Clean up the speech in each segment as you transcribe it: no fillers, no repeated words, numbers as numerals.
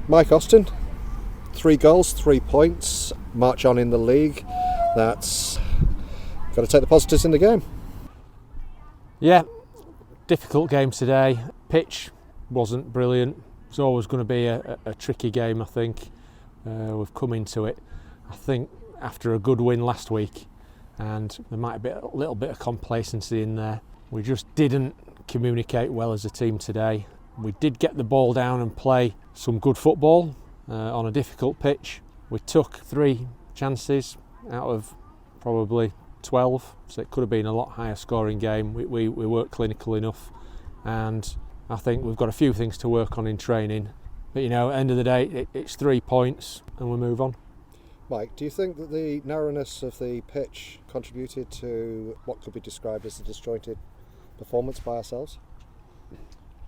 Mike Austen, 3 goals, 3 points, march on in the league. That's got to take the positives in the game. Yeah, difficult game today. Pitch wasn't brilliant. It's always going to be a tricky game, I think. We've come into it, I think, after a good win last week, and there might be a little bit of complacency in there. We just didn't communicate well as a team today. We did get the ball down and play some good football on a difficult pitch. We took 3 chances out of probably 12, so it could have been a lot higher scoring game. We weren't clinical enough, and I think we've got a few things to work on in training. But at the end of the day, it's 3 points and we move on. Mike, do you think that the narrowness of the pitch contributed to what could be described as a disjointed performance by ourselves?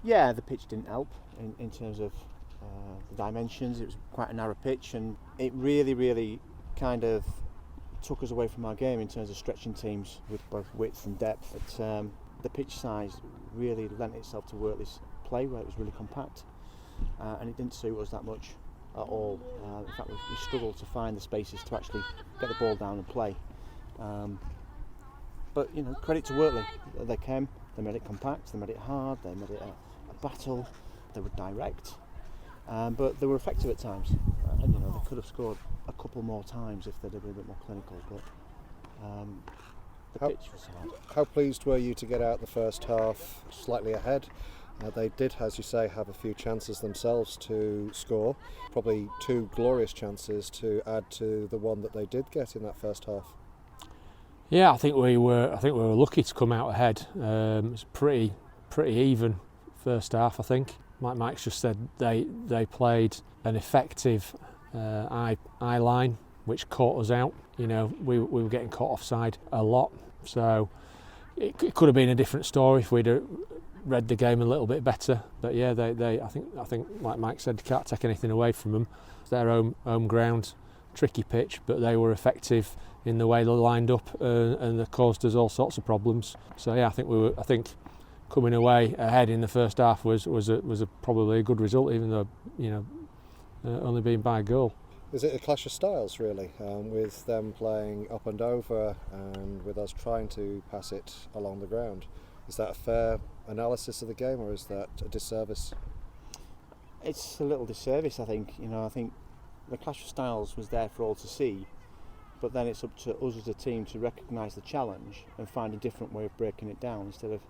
Yeah, the pitch didn't help in terms of the dimensions. It was quite a narrow pitch, and it really kind of took us away from our game in terms of stretching teams with both width and depth. The pitch size really lent itself to Wortley's play, where it was really compact, and it didn't suit us that much at all. In fact, we struggled to find the spaces to actually get the ball down and play. But credit to Wortley. They came, they made it compact, they made it hard, they made it a battle. They were direct, but they were effective at times. And they could have scored a couple more times if they'd have been a bit more clinical. But the pitch was hard. How pleased were you to get out the first half slightly ahead? They did, as you say, have a few chances themselves to score. Probably 2 glorious chances to add to the one that they did get in that first half. Yeah, I think we were lucky to come out ahead. It was pretty even first half, I think. Like Mike's just said, they played an effective eye line, which caught us out. We were getting caught offside a lot, so it could have been a different story if we'd read the game a little bit better. But yeah, I think like Mike said, you can't take anything away from them. It's their home ground, tricky pitch, but they were effective in the way they lined up and they caused us all sorts of problems. So yeah, I think coming away ahead in the first half was probably a good result, even though only being by a goal. Is it a clash of styles, really, with them playing up and over and with us trying to pass it along the ground? Is that a fair analysis of the game, or is that a disservice? It's a little disservice, I think. I think the clash of styles was there for all to see, but then it's up to us as a team to recognise the challenge and find a different way of breaking it down instead of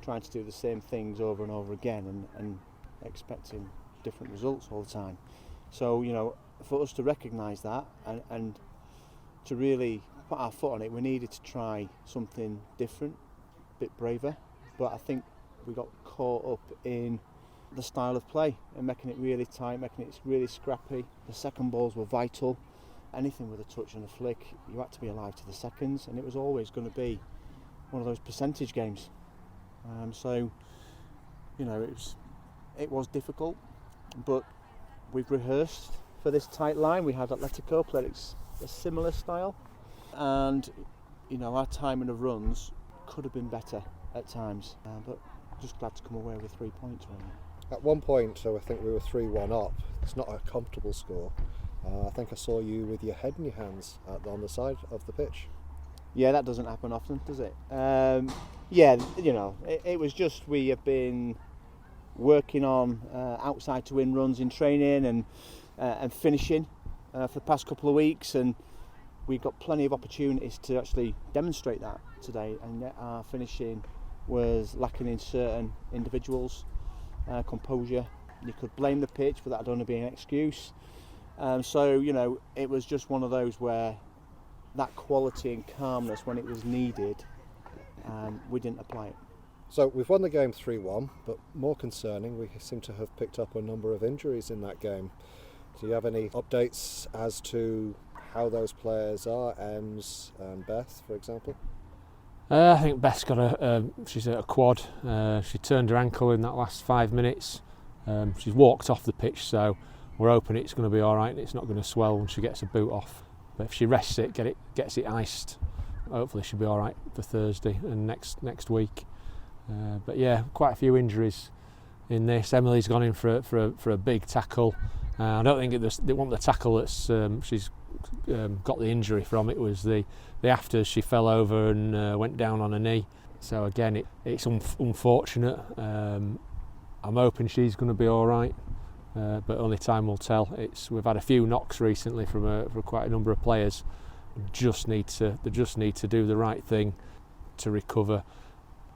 trying to do the same things over and over again and expecting different results all the time. So, for us to recognise that and to really put our foot on it, we needed to try something different, a bit braver. But I think we got caught up in the style of play and making it really tight, making it really scrappy. The second balls were vital. Anything with a touch and a flick, you had to be alive to the seconds, and it was always going to be one of those percentage games. It was difficult, but we've rehearsed for this tight line. We had Atletico play a similar style, and our timing of runs could have been better at times, but just glad to come away with 3 points. Really. At one point, so I think we were 3-1 up. It's not a comfortable score. I think I saw you with your head in your hands on the side of the pitch. Yeah, that doesn't happen often, does it? It was just we have been working on outside to win runs in training and finishing for the past couple of weeks, and we got plenty of opportunities to actually demonstrate that today, and yet our finishing was lacking in certain individuals. Composure. You could blame the pitch, but that'd only be an excuse. It was just one of those where that quality and calmness when it was needed, we didn't apply it. So we've won the game 3-1, but more concerning, we seem to have picked up a number of injuries in that game. Do you have any updates as to how those players are, Ems and Beth, for example? I think Beth's got she's at a quad. She turned her ankle in that last 5 minutes. She's walked off the pitch, so we're hoping it's going to be all right and it's not going to swell when she gets a boot off. But if she rests it, gets it iced, hopefully she'll be all right for Thursday and next week. But yeah, quite a few injuries in this. Emily's gone in for a big tackle I don't think it wasn't the tackle that's she's got the injury from. It was the after she fell over and went down on her knee. So again, it's unfortunate. I'm hoping she's going to be all right, but only time will tell. We've had a few knocks recently from quite a number of players. They just need to do the right thing to recover,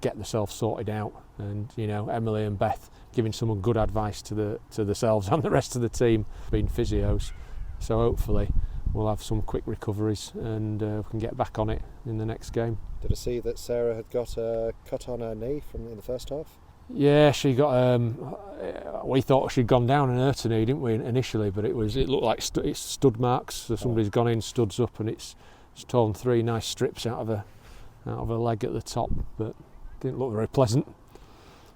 get themselves sorted out, and Emily and Beth giving some good advice to themselves and the rest of the team, being physios. So hopefully we'll have some quick recoveries and we can get back on it in the next game. Did I see that Sarah had got a cut on her knee in the first half? Yeah, she got. We thought she'd gone down and hurt her knee, didn't we, initially? But it looked like it's stud marks. So somebody's gone in, studs up, and it's torn 3 nice strips out of her leg at the top. But didn't look very pleasant.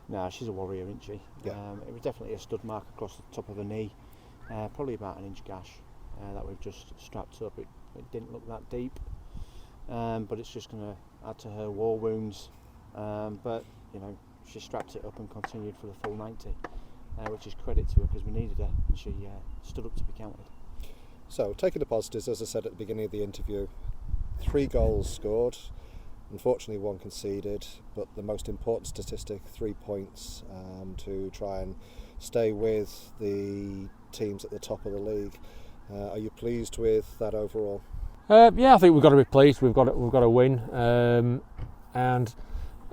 No, she's a warrior, isn't she? Yeah. It was definitely a stud mark across the top of her knee, probably about an inch gash that we've just strapped up. It didn't look that deep, but it's just going to add to her war wounds. But she strapped it up and continued for the full 90, which is credit to her because we needed her, and she stood up to be counted. So, taking the positives, as I said at the beginning of the interview, 3 goals scored. Unfortunately, 1 conceded, but the most important statistic, 3 points to try and stay with the teams at the top of the league. Are you pleased with that overall? Yeah, I think we've got to be pleased. We've got to win, and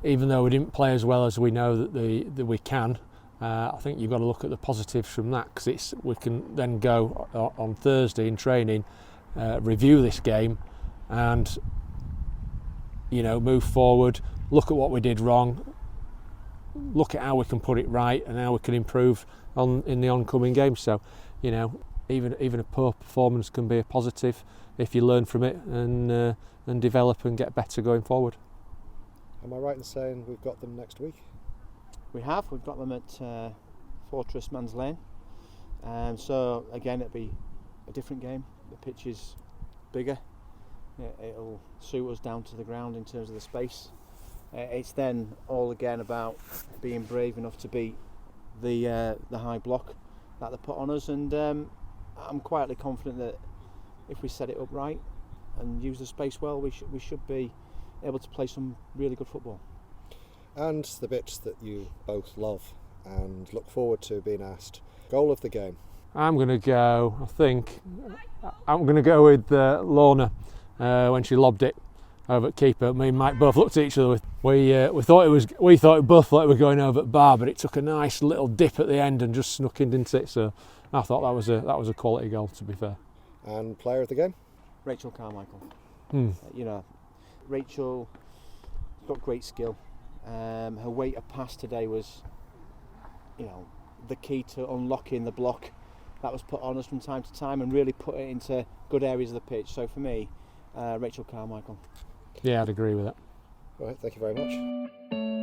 even though we didn't play as well as we know that we can, I think you've got to look at the positives from that, because we can then go on Thursday in training, review this game, and move forward, look at what we did wrong, look at how we can put it right and how we can improve in the oncoming games. So, even a poor performance can be a positive if you learn from it and develop and get better going forward. Am I right in saying we've got them next week? We've got them at Fortress Man's Lane. So again, it'll be a different game. The pitch is bigger. It'll suit us down to the ground in terms of the space. It's then all again about being brave enough to beat the high block that they put on us, and I'm quietly confident that if we set it up right and use the space well, we should be able to play some really good football. And the bits that you both love and look forward to being asked. Goal of the game. I'm going to go with Lorna when she lobbed it over at keeper. Me and Mike both looked at each other. We both thought it was going over at bar, but it took a nice little dip at the end and just snuck in, didn't it? So I thought that was a quality goal, to be fair. And player of the game? Rachel Carmichael. Mm. Rachel got great skill. Her weight of pass today was, the key to unlocking the block that was put on us from time to time and really put it into good areas of the pitch. So for me, Rachel Carmichael. Yeah, I'd agree with that. Right, thank you very much.